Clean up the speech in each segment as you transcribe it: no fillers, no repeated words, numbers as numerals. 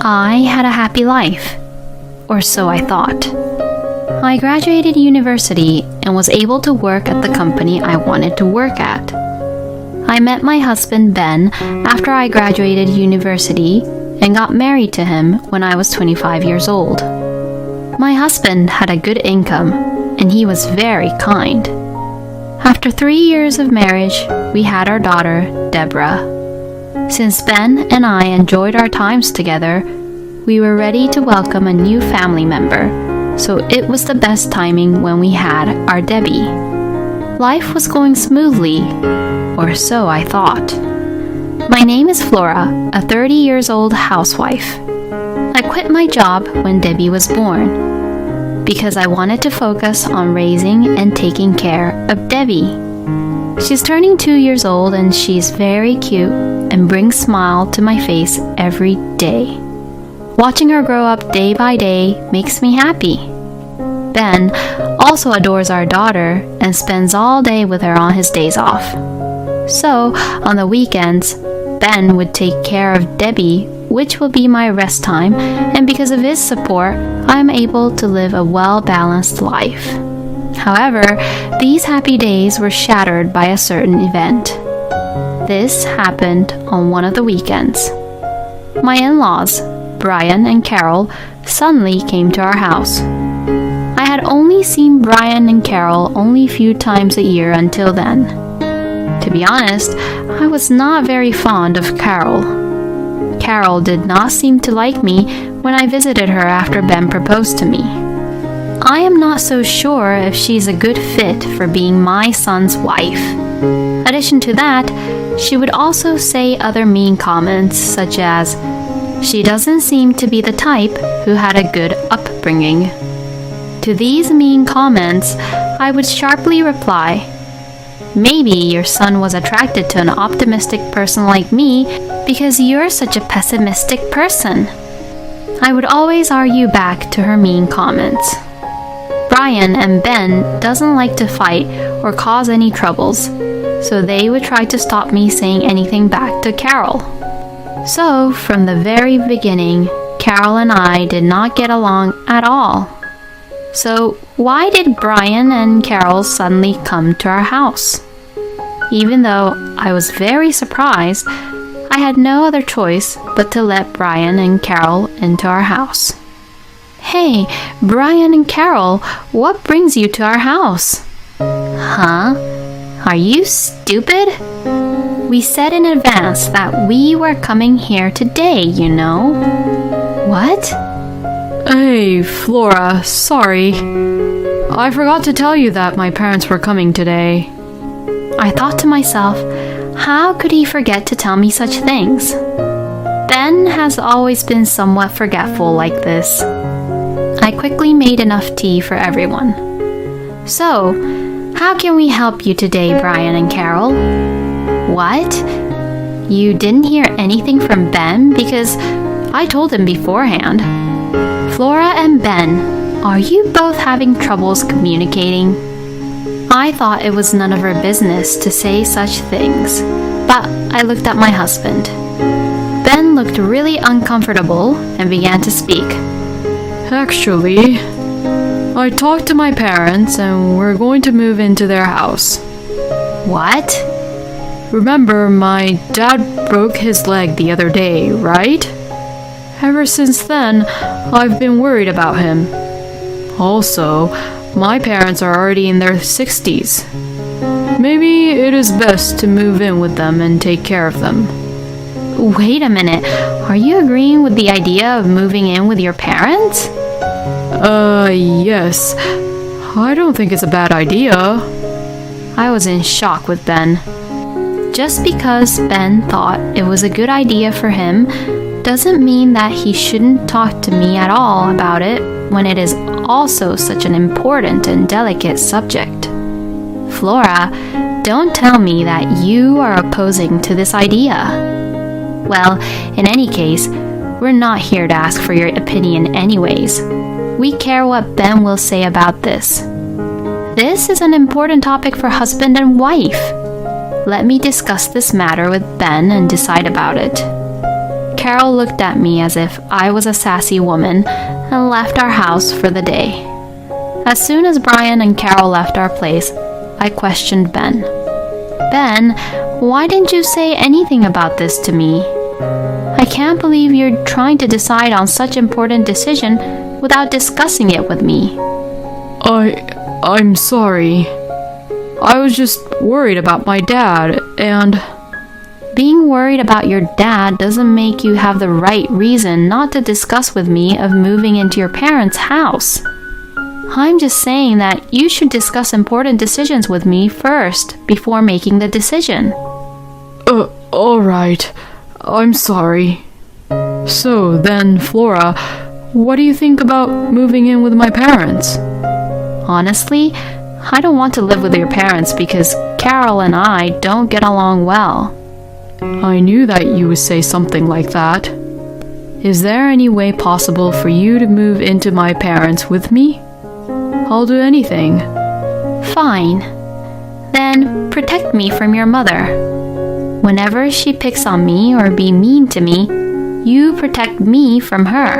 I had a happy life, or so I thought. I graduated university and was able to work at the company I wanted to work at. I met my husband Ben after I graduated university and got married to him when I was 25 years old. My husband had a good income and he was very kind. After 3 years of marriage, we had our daughter, Deborah. Since Ben and I enjoyed our times together, we were ready to welcome a new family member, so it was the best timing when we had our Debbie. Life was going smoothly, or so I thought. My name is Flora, a 30 years old housewife. I quit my job when Debbie was born because I wanted to focus on raising and taking care of Debbie. She's turning 2 years old and she's very cute and brings a smile to my face every day. Watching her grow up day by day makes me happy. Ben also adores our daughter and spends all day with her on his days off. So, on the weekends, Ben would take care of Debbie, which will be my rest time, and because of his support, I'm able to live a well-balanced life. However, these happy days were shattered by a certain event. This happened on one of the weekends. My in-laws, Brian and Carol, suddenly came to our house. I had only seen Brian and Carol only a few times a year until then. To be honest, I was not very fond of Carol. Carol did not seem to like me when I visited her after Ben proposed to me. I am not so sure if she's a good fit for being my son's wife. In addition to that, she would also say other mean comments such as, "She doesn't seem to be the type who had a good upbringing." To these mean comments, I would sharply reply, "Maybe your son was attracted to an optimistic person like me because you're such a pessimistic person." I would always argue back to her mean comments. Brian and Ben doesn't like to fight or cause any troubles, so they would try to stop me saying anything back to Carol. So, from the very beginning, Carol and I did not get along at all. So, why did Brian and Carol suddenly come to our house? Even though I was very surprised, I had no other choice but to let Brian and Carol into our house. "Hey, Brian and Carol, what brings you to our house?" "Huh? Are you stupid? We said in advance that we were coming here today, you know." "What?" Hey, Flora, sorry. I forgot to tell you that my parents were coming today. I thought to myself, how could he forget to tell me such things? Ben has always been somewhat forgetful like this. I quickly made enough tea for everyone. "So, how can we help you today, Brian and Carol?" "What? You didn't hear anything from Ben because I told him beforehand." "Flora and Ben, are you both having troubles communicating?" I thought it was none of her business to say such things, but I looked at my husband. Ben looked really uncomfortable and began to speak. Actually, I talked to my parents and we're going to move into their house. "What?" Remember, my dad broke his leg the other day, right? Ever since then, I've been worried about him. Also, my parents are already in their 60s. Maybe it is best to move in with them and take care of them. Wait a minute, are you agreeing with the idea of moving in with your parents? Yes. I don't think it's a bad idea. I was in shock with Ben. Just because Ben thought it was a good idea for him doesn't mean that he shouldn't talk to me at all about it when it is also such an important and delicate subject. Flora, don't tell me that you are opposing to this idea. Well, in any case, we're not here to ask for your opinion anyways. We care what Ben will say about this. This is an important topic for husband and wife. Let me discuss this matter with Ben and decide about it. Carol looked at me as if I was a sassy woman and left our house for the day. As soon as Brian and Carol left our place, I questioned Ben. Ben, why didn't you say anything about this to me? I can't believe you're trying to decide on such important decision without discussing it with me. I'm sorry. I was just worried about my dad, and... Being worried about your dad doesn't make you have the right reason not to discuss with me of moving into your parents' house. I'm just saying that you should discuss important decisions with me first before making the decision. Alright. I'm sorry. So then, Flora, what do you think about moving in with my parents? Honestly, I don't want to live with your parents because Carol and I don't get along well. I knew that you would say something like that. Is there any way possible for you to move into my parents with me? I'll do anything. Fine. Then protect me from your mother. Whenever she picks on me or be mean to me, you protect me from her.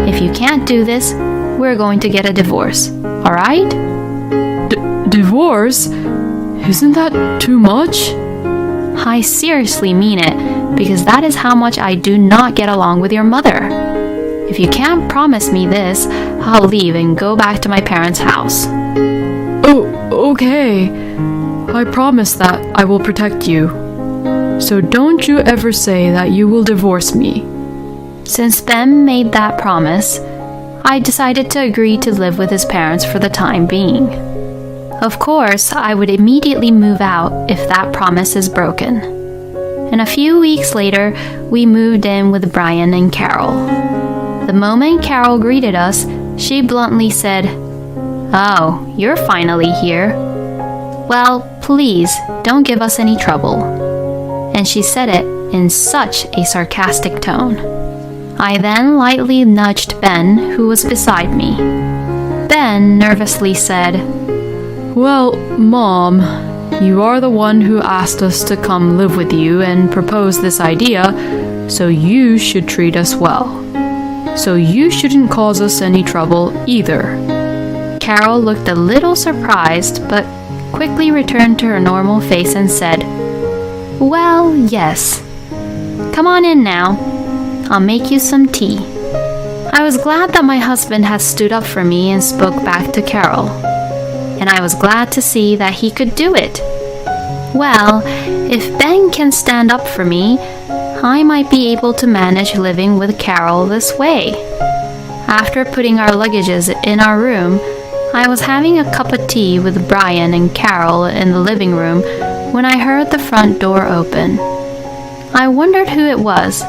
If you can't do this, we're going to get a divorce, alright? Divorce? Isn't that too much? I seriously mean it, because that is how much I do not get along with your mother. If you can't promise me this, I'll leave and go back to my parents' house. Oh, okay. I promise that I will protect you. So don't you ever say that you will divorce me. Since Ben made that promise, I decided to agree to live with his parents for the time being. Of course, I would immediately move out if that promise is broken. And a few weeks later, we moved in with Brian and Carol. The moment Carol greeted us, she bluntly said, "Oh, you're finally here. Well, please, don't give us any trouble." And she said it in such a sarcastic tone. I then lightly nudged Ben, who was beside me. Ben nervously said, "Well, Mom, you are the one who asked us to come live with you and propose this idea, so you should treat us well. So you shouldn't cause us any trouble either." Carol looked a little surprised, but quickly returned to her normal face and said, "Well, yes. Come on in now. I'll make you some tea." I was glad that my husband had stood up for me and spoke back to Carol. And I was glad to see that he could do it. Well, if Ben can stand up for me, I might be able to manage living with Carol this way. After putting our luggages in our room, I was having a cup of tea with Brian and Carol in the living room when I heard the front door open. I wondered who it was,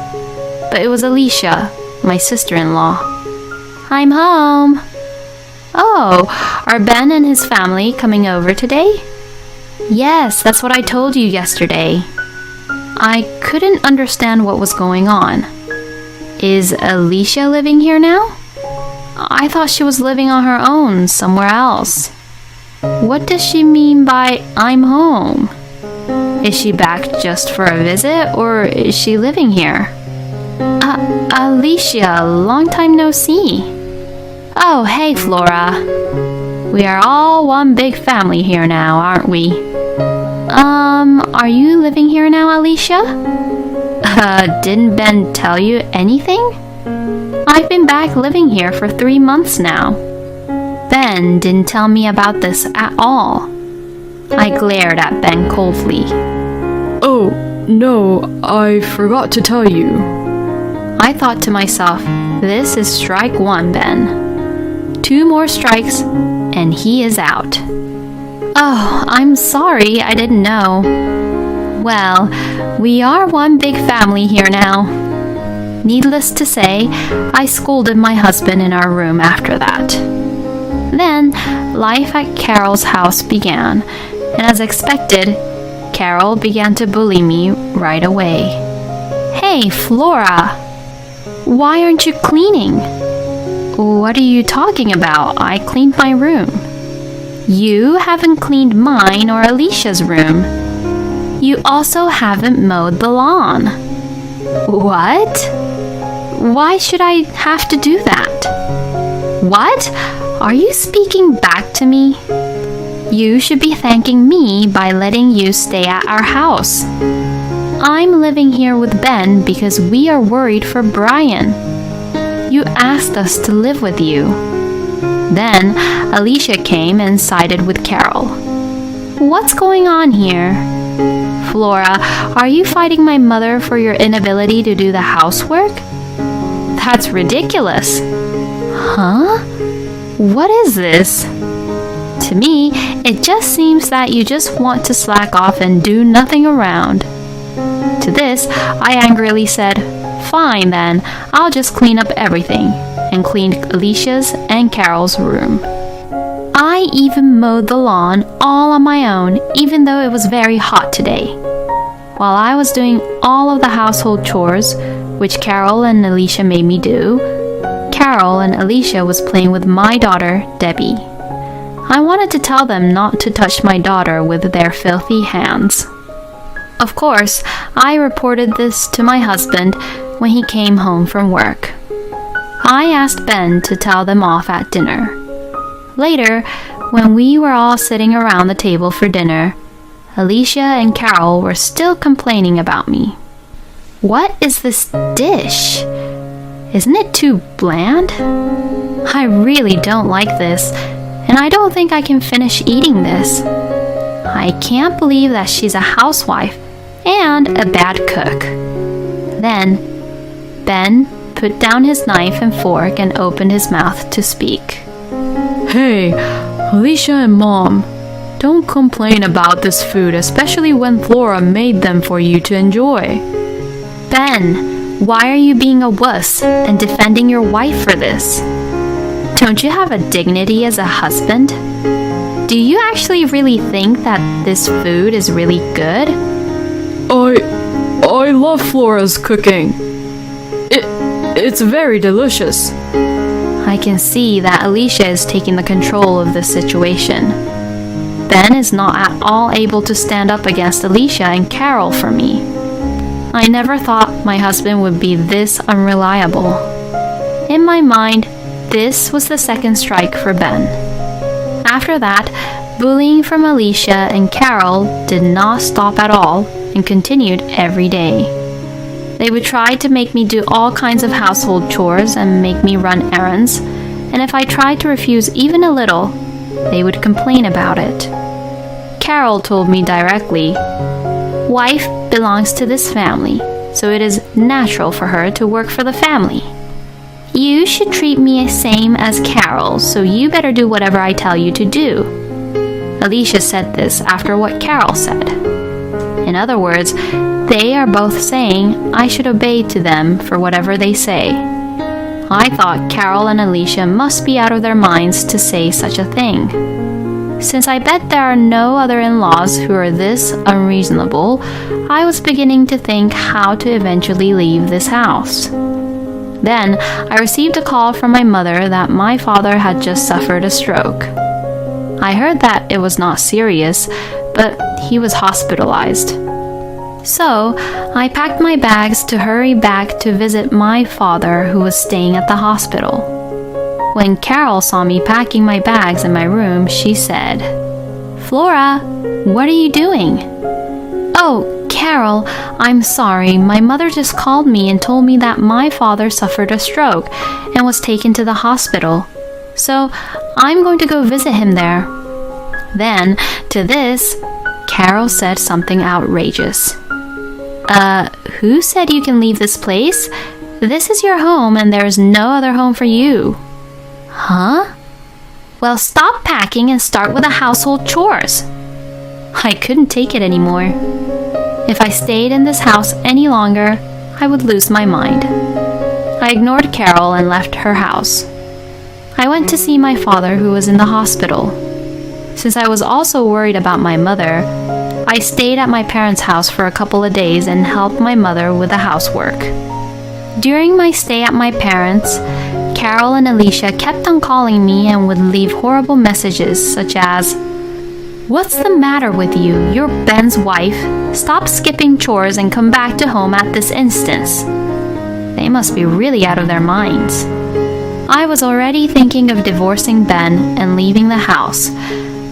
but it was Alicia, my sister-in-law. "I'm home." "Oh, are Ben and his family coming over today?" "Yes, that's what I told you yesterday." I couldn't understand what was going on. Is Alicia living here now? I thought she was living on her own somewhere else. What does she mean by "I'm home"? Is she back just for a visit, or is she living here? Alicia, long time no see. Oh, hey, Flora. We are all one big family here now, aren't we? Are you living here now, Alicia? Didn't Ben tell you anything? I've been back living here for 3 months now. Ben didn't tell me about this at all. I glared at Ben coldly. "Oh, no, I forgot to tell you." I thought to myself, this is strike one, Ben. 2 more strikes, and he is out. Oh, I'm sorry, I didn't know. Well, we are one big family here now. Needless to say, I scolded my husband in our room after that. Then, life at Carol's house began, and as expected, Carol began to bully me right away. "Hey, Flora! Why aren't you cleaning?" "What are you talking about? I cleaned my room." "You haven't cleaned mine or Alicia's room. You also haven't mowed the lawn." What? Why should I have to do that? What? Are you speaking back to me? You should be thanking me by letting you stay at our house. I'm living here with Ben because we are worried for Brian. You asked us to live with you. Then Alicia came and sided with Carol. What's going on here? Flora, are you fighting my mother for your inability to do the housework? That's ridiculous. Huh? What is this? To me, it just seems that you just want to slack off and do nothing around. To this, I angrily said, fine then, I'll just clean up everything, and cleaned Alicia's and Carol's room. I even mowed the lawn all on my own, even though it was very hot today. While I was doing all of the household chores, which Carol and Alicia made me do, Carol and Alicia was playing with my daughter, Debbie. I wanted to tell them not to touch my daughter with their filthy hands. Of course, I reported this to my husband when he came home from work. I asked Ben to tell them off at dinner. Later, when we were all sitting around the table for dinner, Alicia and Carol were still complaining about me. What is this dish? Isn't it too bland? I really don't like this, and I don't think I can finish eating this. I can't believe that she's a housewife and a bad cook. Then, Ben put down his knife and fork and opened his mouth to speak. Hey, Alicia and Mom, don't complain about this food, especially when Flora made them for you to enjoy. Ben, why are you being a wuss and defending your wife for this? Don't you have a dignity as a husband? Do you actually really think that this food is really good? I love Flora's cooking. It's very delicious. I can see that Alicia is taking the control of this situation. Ben is not at all able to stand up against Alicia and Carol for me. I never thought my husband would be this unreliable. In my mind, this was the second strike for Ben. After that, bullying from Alicia and Carol did not stop at all and continued every day. They would try to make me do all kinds of household chores and make me run errands, and if I tried to refuse even a little, they would complain about it. Carol told me directly, "Wife belongs to this family, so it is natural for her to work for the family. You should treat me the same as Carol, so you better do whatever I tell you to do." Alicia said this after what Carol said. In other words, they are both saying I should obey to them for whatever they say. I thought Carol and Alicia must be out of their minds to say such a thing. Since I bet there are no other in-laws who are this unreasonable, I was beginning to think how to eventually leave this house. Then I received a call from my mother that my father had just suffered a stroke. I heard that it was not serious, but he was hospitalized. So I packed my bags to hurry back to visit my father, who was staying at the hospital. When Carol saw me packing my bags in my room, she said, "Flora, what are you doing?" "Oh, Carol, I'm sorry. My mother just called me and told me that my father suffered a stroke and was taken to the hospital. So I'm going to go visit him there." Then, to this, Carol said something outrageous. Who said you can leave this place? This is your home and there is no other home for you." "Huh? Well, stop packing and start with the household chores." I couldn't take it anymore. If I stayed in this house any longer, I would lose my mind. I ignored Carol and left her house. I went to see my father, who was in the hospital. Since I was also worried about my mother, I stayed at my parents' house for a couple of days and helped my mother with the housework. During my stay at my parents', Carol and Alicia kept on calling me and would leave horrible messages such as, What's the matter with you? You're Ben's wife. Stop skipping chores and come back to home at this instant. They must be really out of their minds. I was already thinking of divorcing Ben and leaving the house,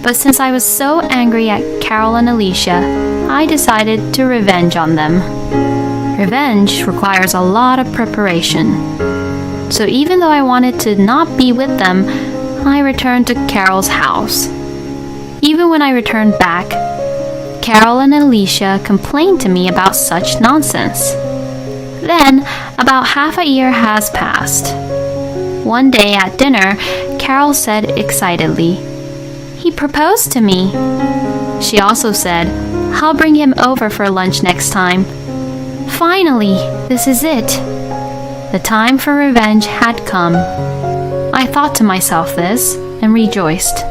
but since I was so angry at Carol and Alicia, I decided to revenge on them. Revenge requires a lot of preparation. So even though I wanted to not be with them, I returned to Carol's house. Even when I returned back, Carol and Alicia complained to me about such nonsense. Then, about half a year has passed. One day at dinner, Carol said excitedly, "He proposed to me." She also said, "I'll bring him over for lunch next time." Finally, this is it. The time for revenge had come. I thought to myself this and rejoiced.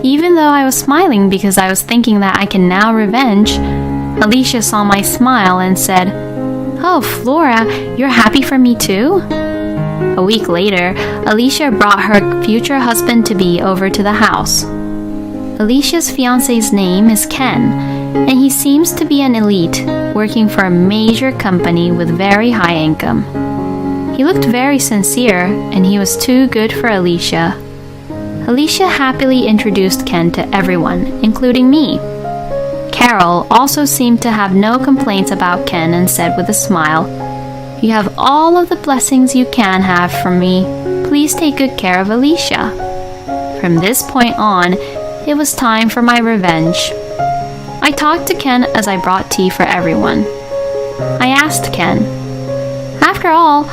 Even though I was smiling because I was thinking that I can now revenge, Alicia saw my smile and said, "Oh, Flora, you're happy for me too?" A week later, Alicia brought her future husband-to-be over to the house. Alicia's fiancé's name is Ken, and he seems to be an elite, working for a major company with very high income. He looked very sincere, and he was too good for Alicia. Alicia happily introduced Ken to everyone, including me. Carol also seemed to have no complaints about Ken and said with a smile, "You have all of the blessings you can have from me. Please take good care of Alicia." From this point on, it was time for my revenge. I talked to Ken as I brought tea for everyone. I asked Ken, "After all,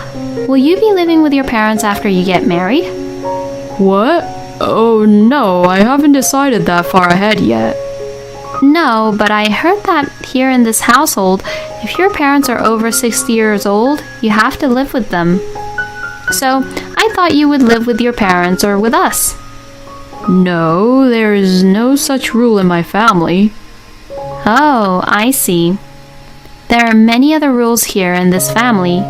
will you be living with your parents after you get married?" What? Oh no, I haven't decided that far ahead yet. No, but I heard that here in this household, if your parents are over 60 years old, you have to live with them. So, I thought you would live with your parents or with us. No, there is no such rule in my family. Oh, I see. There are many other rules here in this family.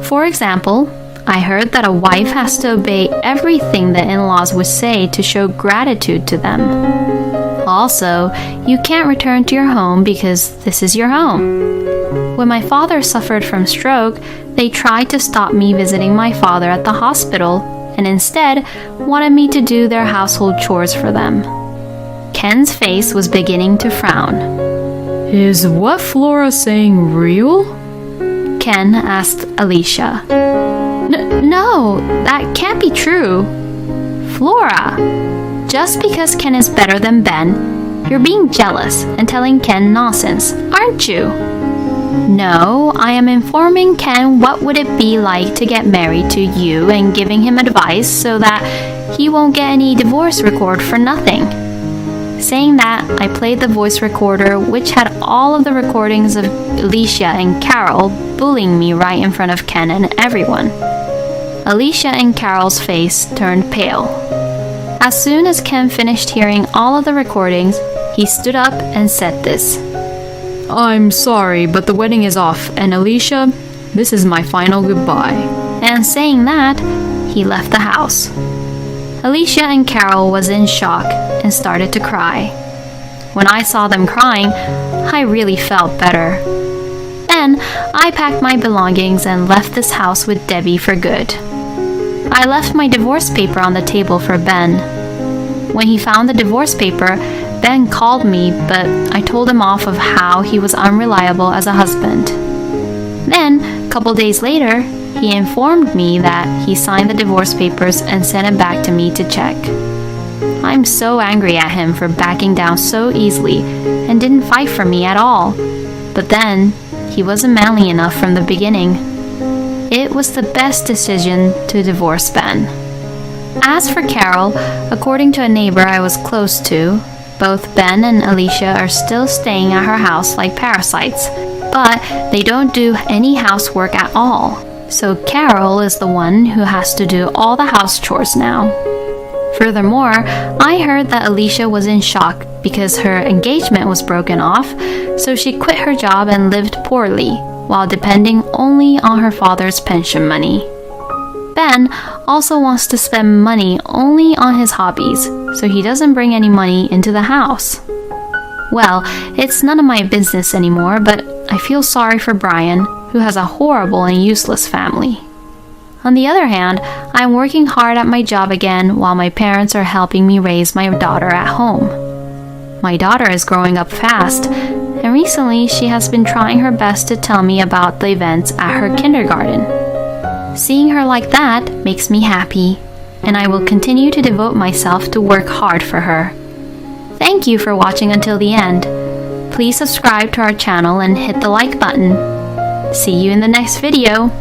For example, I heard that a wife has to obey everything the in-laws would say to show gratitude to them. Also, you can't return to your home because this is your home. When my father suffered from stroke, they tried to stop me visiting my father at the hospital and instead wanted me to do their household chores for them. Ken's face was beginning to frown. Is what Flora's saying real? Ken asked Alicia. No, that can't be true. Flora, just because Ken is better than Ben, you're being jealous and telling Ken nonsense, aren't you? No, I am informing Ken what would it be like to get married to you and giving him advice so that he won't get any divorce record for nothing. Saying that, I played the voice recorder which had all of the recordings of Alicia and Carol bullying me right in front of Ken and everyone. Alicia and Carol's face turned pale. As soon as Ken finished hearing all of the recordings, he stood up and said this. I'm sorry, but the wedding is off, and Alicia, this is my final goodbye. And saying that, he left the house. Alicia and Carol was in shock and started to cry. When I saw them crying, I really felt better. Then, I packed my belongings and left this house with Debbie for good. I left my divorce paper on the table for Ben. When he found the divorce paper, Ben called me, but I told him off of how he was unreliable as a husband. Then, a couple days later, he informed me that he signed the divorce papers and sent it back to me to check. I'm so angry at him for backing down so easily and didn't fight for me at all. But then, he wasn't manly enough from the beginning. It was the best decision to divorce Ben. As for Carol, according to a neighbor I was close to, both Ben and Alicia are still staying at her house like parasites, but they don't do any housework at all. So Carol is the one who has to do all the house chores now. Furthermore, I heard that Alicia was in shock because her engagement was broken off, so she quit her job and lived poorly, while depending only on her father's pension money. Ben also wants to spend money only on his hobbies, so he doesn't bring any money into the house. Well, it's none of my business anymore, but I feel sorry for Brian, who has a horrible and useless family. On the other hand, I'm working hard at my job again while my parents are helping me raise my daughter at home. My daughter is growing up fast, and recently she has been trying her best to tell me about the events at her kindergarten. Seeing her like that makes me happy, and I will continue to devote myself to work hard for her. Thank you for watching until the end. Please subscribe to our channel and hit the like button. See you in the next video.